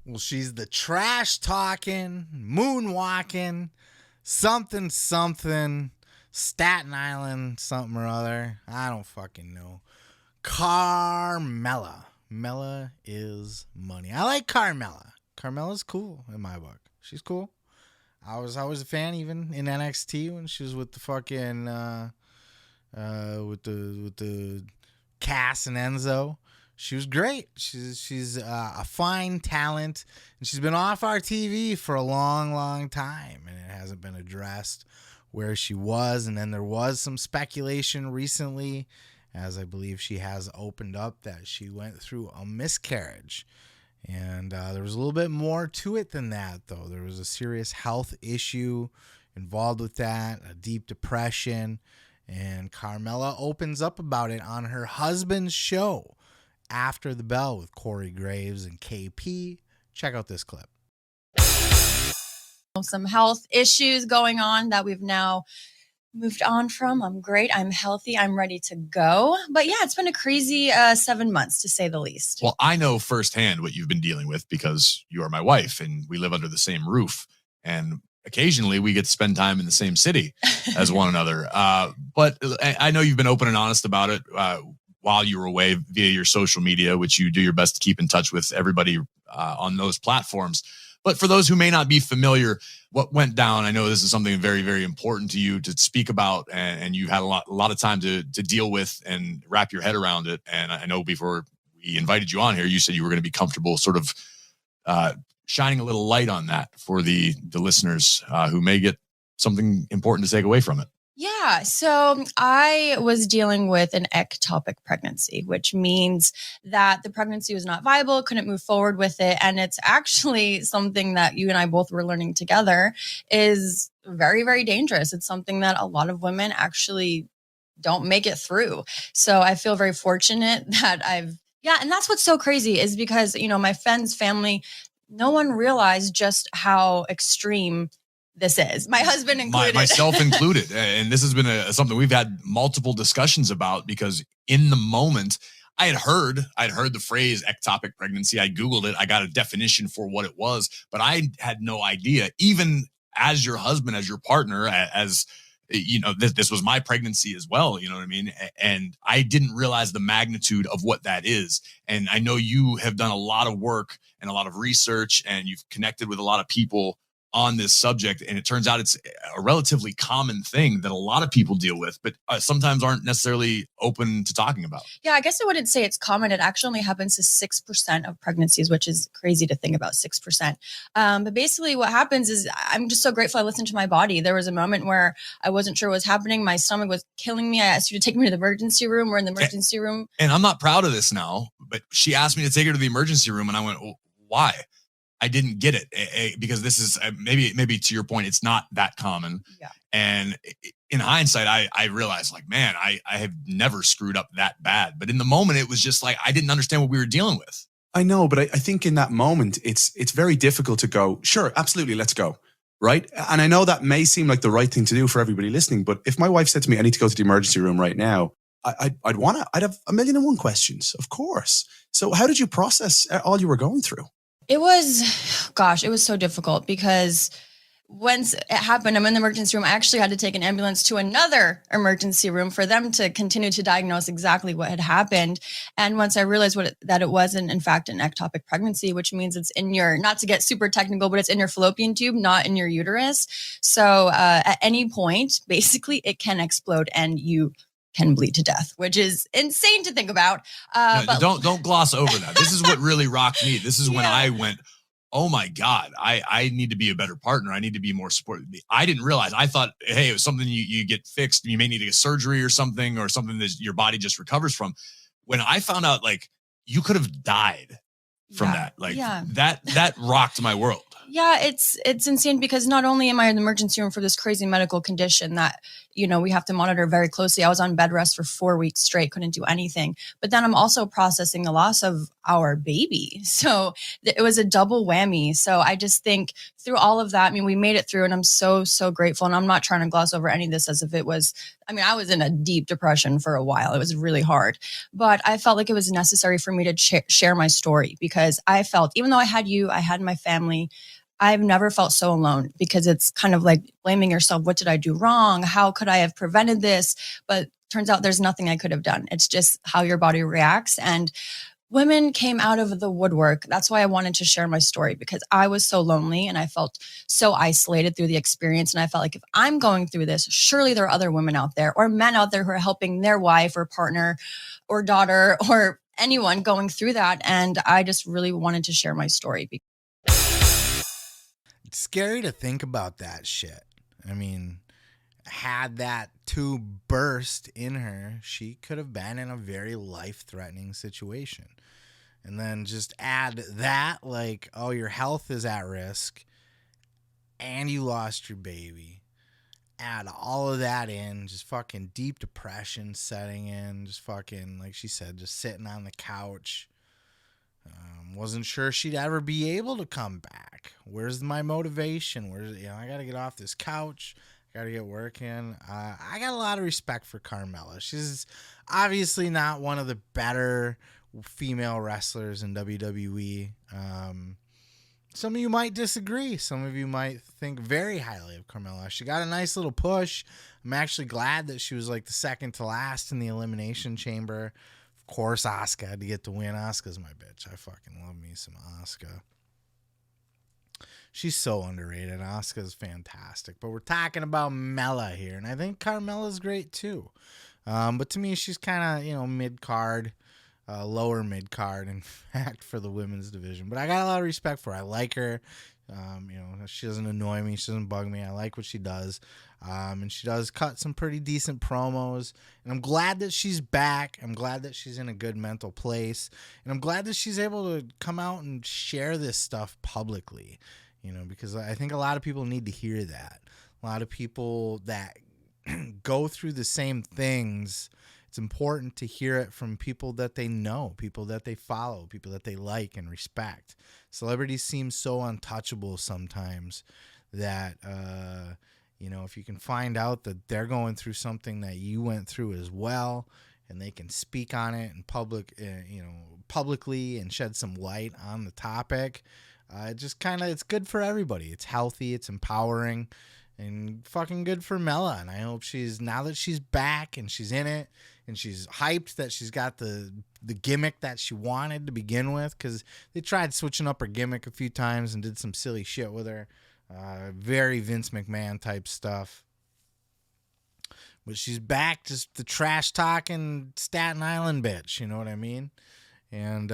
Well, she's the trash talking, moonwalking, something, Staten Island, something or other. I don't fucking know. Carmella. Mella is money. I like Carmella. Carmella's cool in my book. She's cool. I was a fan even in NXT when she was with the fucking with the Cass and Enzo. She was great. She's a fine talent, and she's been off our TV for a long time, and it hasn't been addressed where she was. And then there was some speculation recently, as I believe she has opened up, that she went through a miscarriage. And there was a little bit more to it than that, though. There was a serious health issue involved with that, a deep depression, and Carmella opens up about it on her husband's show, After the Bell, with Corey Graves and KP. Check out this clip. Some health issues going on that we've now moved on from. I'm great. I'm healthy. I'm ready to go. But yeah, it's been a crazy 7 months, to say the least. Well, I know firsthand what you've been dealing with because you are my wife and we live under the same roof. And occasionally we get to spend time in the same city as one another. But I know you've been open and honest about it while you were away via your social media, which you do your best to keep in touch with everybody on those platforms. But for those who may not be familiar, what went down, I know this is something very, very important to you to speak about, and you've had a lot of time to deal with and wrap your head around it. And I know before we invited you on here, you said you were going to be comfortable sort of shining a little light on that for the listeners who may get something important to take away from it. Yeah, so I was dealing with an ectopic pregnancy, which means that the pregnancy was not viable, couldn't move forward with it. And it's actually something that you and I both were learning together is very, very dangerous. It's something that a lot of women actually don't make it through. So I feel very fortunate that and that's what's so crazy is because, my friends, family, no one realized just how extreme this is. My husband included. Myself included. And this has been something we've had multiple discussions about because in the moment I had heard the phrase ectopic pregnancy. I Googled it. I got a definition for what it was, but I had no idea, even as your husband, as your partner, as this was my pregnancy as well. You know what I mean? And I didn't realize the magnitude of what that is. And I know you have done a lot of work and a lot of research and you've connected with a lot of people on this subject. And it turns out it's a relatively common thing that a lot of people deal with, but sometimes aren't necessarily open to talking about. Yeah, I guess I wouldn't say it's common. It actually only happens to 6% of pregnancies, which is crazy to think about, 6%. But basically what happens is I'm just so grateful I listened to my body. There was a moment where I wasn't sure what was happening. My stomach was killing me. I asked you to take me to the emergency room. We're in the emergency room. And I'm not proud of this now, but she asked me to take her to the emergency room and I went, well, why? I didn't get it because this is maybe to your point, it's not that common. Yeah. And in hindsight, I realized like, man, I have never screwed up that bad. But in the moment, it was just like, I didn't understand what we were dealing with. I know, but I think in that moment, it's very difficult to go, sure, absolutely, let's go. Right. And I know that may seem like the right thing to do for everybody listening. But if my wife said to me, I need to go to the emergency room right now, I'd have 1,000,001 questions, of course. So how did you process all you were going through? It was so difficult because once it happened, I'm in the emergency room. I actually had to take an ambulance to another emergency room for them to continue to diagnose exactly what had happened. And once I realized that it wasn't, in fact, an ectopic pregnancy, which means it's in your, not to get super technical, but it's in your fallopian tube, not in your uterus. So at any point, basically, it can explode and you can bleed to death, which is insane to think about. But don't gloss over that. This is what really rocked me. This is when I went, oh my God, I need to be a better partner. I need to be more supportive. I didn't realize. I thought, hey, it was something you get fixed. You may need to get surgery or something that your body just recovers from. When I found out, like, you could have died from that. Like that rocked my world. Yeah, it's insane because not only am I in the emergency room for this crazy medical condition that, we have to monitor very closely. I was on bed rest for 4 weeks straight, couldn't do anything. But then I'm also processing the loss of our baby. So it was a double whammy. So I just think through all of that, we made it through and I'm so, so grateful. And I'm not trying to gloss over any of this as if it was I mean, I was in a deep depression for a while. It was really hard, but I felt like it was necessary for me to share my story, because I felt, even though I had you, I had my family, I've never felt so alone, because it's kind of like blaming yourself. What did I do wrong? How could I have prevented this? But turns out there's nothing I could have done. It's just how your body reacts. And women came out of the woodwork. That's why I wanted to share my story, because I was so lonely and I felt so isolated through the experience. And I felt like, if I'm going through this, surely there are other women out there, or men out there, who are helping their wife or partner or daughter or anyone going through that. And I just really wanted to share my story. It's scary to think about that shit. I mean, had that tube burst in her, she could have been in a very life-threatening situation. And then just add that, like, oh, your health is at risk and you lost your baby. Add all of that in, just fucking deep depression setting in, just fucking, like she said, just sitting on the couch. Wasn't sure she'd ever be able to come back. Where's my motivation? I got to get off this couch. Got to get working. I got a lot of respect for Carmella. She's obviously not one of the better female wrestlers in WWE. Some of you might disagree. Some of you might think very highly of Carmella. She got a nice little push. I'm actually glad that she was like the second to last in the Elimination Chamber. Of course, Asuka had to get the win. Asuka's my bitch. I fucking love me some Asuka. She's so underrated. Asuka's fantastic. But we're talking about Mella here, and I think Carmella's great too. But to me, she's kind of, mid-card, lower mid-card, in fact, for the women's division. But I got a lot of respect for her. I like her. She doesn't annoy me. She doesn't bug me. I like what she does. And she does cut some pretty decent promos. And I'm glad that she's back. I'm glad that she's in a good mental place. And I'm glad that she's able to come out and share this stuff publicly. Because I think a lot of people need to hear that. A lot of people that go through the same things, it's important to hear it from people that they know, people that they follow, people that they like and respect. Celebrities seem so untouchable sometimes that, if you can find out that they're going through something that you went through as well, and they can speak on it in publicly and shed some light on the topic, it's good for everybody. It's healthy, it's empowering, and fucking good for Mella. And I hope now that she's back and she's in it and she's hyped that she's got the gimmick that she wanted to begin with, because they tried switching up her gimmick a few times and did some silly shit with her. Very Vince McMahon type stuff. But she's back, just the trash talking Staten Island bitch, you know what I mean? And,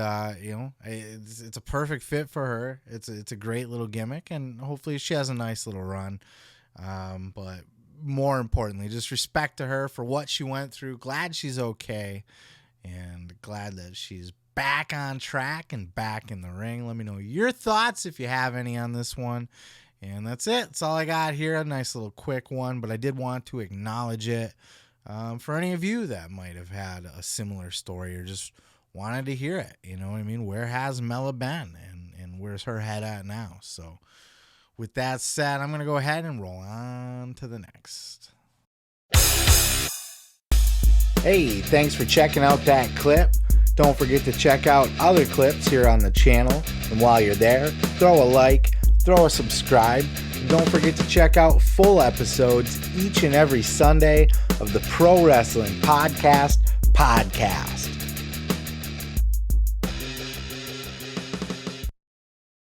it's a perfect fit for her. It's a great little gimmick, and hopefully she has a nice little run. But more importantly, just respect to her for what she went through. Glad she's okay, and glad that she's back on track and back in the ring. Let me know your thoughts if you have any on this one. And that's it. That's all I got here. A nice little quick one, but I did want to acknowledge it for any of you that might have had a similar story or just wanted to hear it. You know what I mean? Where has Mella been, and where's her head at now? So with that said, I'm going to go ahead and roll on to the next. Hey, thanks for checking out that clip. Don't forget to check out other clips here on the channel. And while you're there, throw a like, throw a subscribe. And don't forget to check out full episodes each and every Sunday of the Pro Wrestling Podcast.